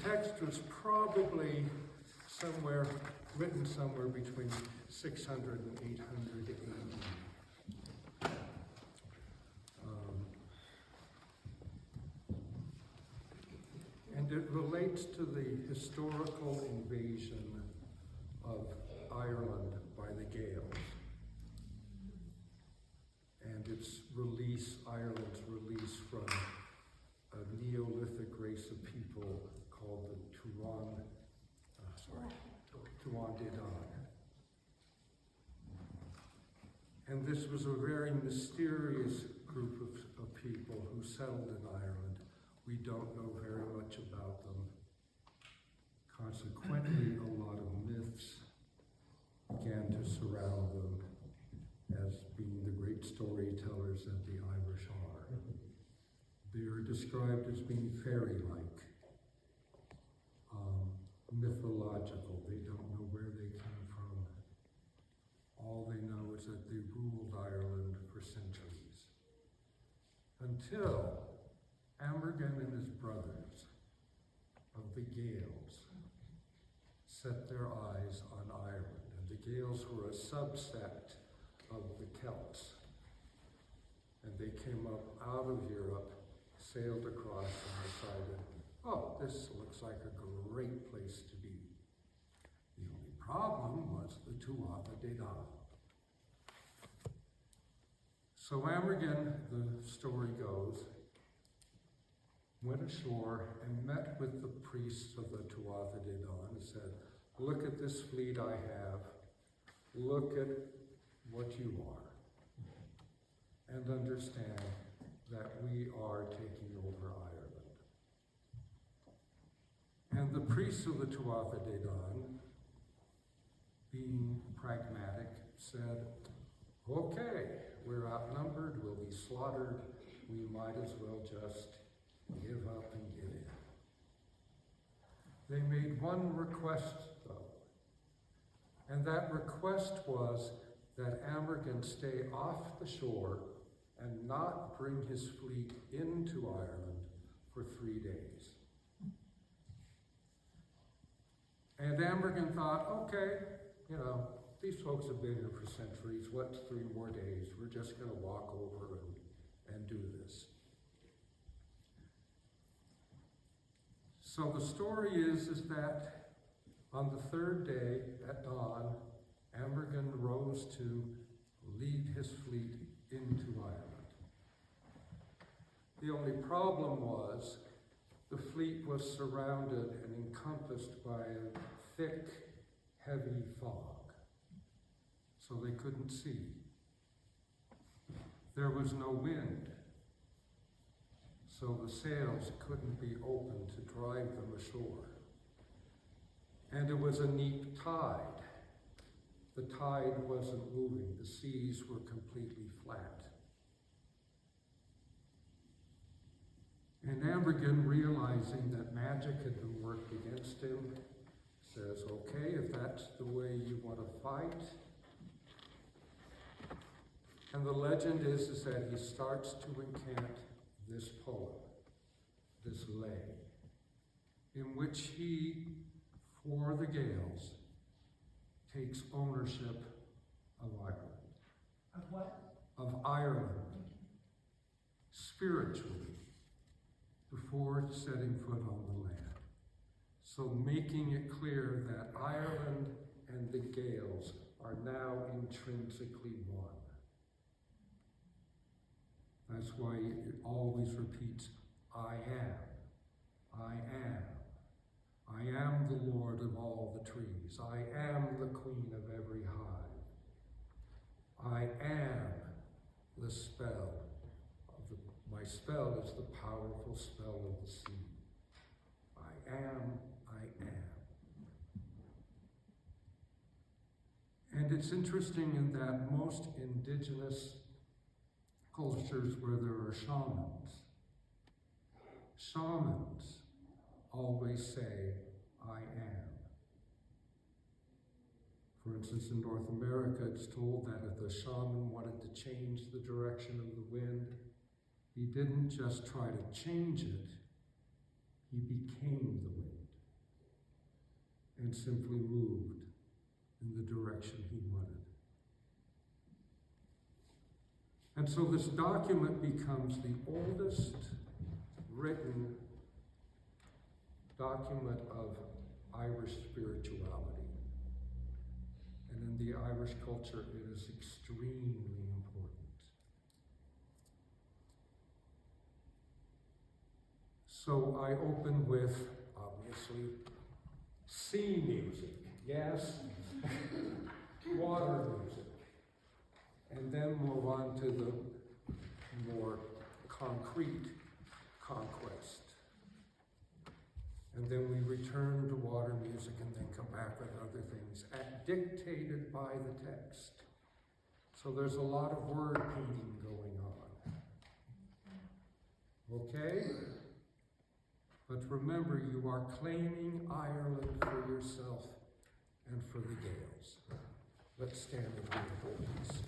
text was probably written somewhere between 600 and 800 AD. And it relates to the historical invasion of Ireland by the Gaels. And its Ireland's release from a Neolithic race of people called the Tuatha De Danann. And this was a very mysterious group of people who settled in Ireland. We don't know very much about them. Consequently, a lot of myths began to surround them as being the great storytellers that the Irish are. They are described as being fairy-like, mythological. They don't know where they came from. All they know is that they ruled Ireland for centuries. Until Amergin and his brothers of the Gaels set their eyes on Ireland. And the Gaels were a subsect of the Celts. And they came up out of Europe, sailed across, and decided, oh, this looks like a great place to be. The only problem was the Tuatha De Danann. So Amergin, the story goes, went ashore and met with the priests of the Tuatha De Danann and said, look at this fleet I have, look at what you are, and understand that we are taking over Ireland. And the priests of the Tuatha De Danann, being pragmatic, said, okay, we're outnumbered, we'll be slaughtered, we might as well just give up and give in. They made one request, though, and that request was that Amergin stay off the shore and not bring his fleet into Ireland for 3 days. And Amergin thought, okay, these folks have been here for centuries, what's 3 more days? We're just going to walk over and do this. So the story is that on the 3rd day at dawn, Amergin rose to lead his fleet into Ireland. The only problem was the fleet was surrounded and encompassed by a thick, heavy fog, so they couldn't see. There was no wind, so the sails couldn't be opened to drive them ashore. And it was a neap tide. The tide wasn't moving. The seas were completely flat. And Amergin, realizing that magic had been worked against him, says, okay, if that's the way you want to fight. And the legend is that he starts to incant this poem, this lay, in which he, for the Gaels, takes ownership of Ireland. Of what? Of Ireland, spiritually, before setting foot on the land. So making it clear that Ireland and the Gaels are now intrinsically one. That's why it always repeats, I am, I am. I am the Lord of all the trees. I am the queen of every hive. I am the spell. My spell is the powerful spell of the sea. I am, I am. And it's interesting in that most indigenous cultures where there are shamans always say, I am. For instance, in North America, it's told that if the shaman wanted to change the direction of the wind, he didn't just try to change it, he became the wind. and simply moved in the direction he wanted. And so this document becomes the oldest written document of Irish spirituality. And in the Irish culture, it is extremely important. So I open with, obviously, sea music, yes? Water music. And then move on to the more concrete conquest. And then we return to water music and then come back with other things, dictated by the text. So there's a lot of word painting going on. Okay? But remember, you are claiming Ireland for yourself and for the Gaels. Let's stand and be holiness.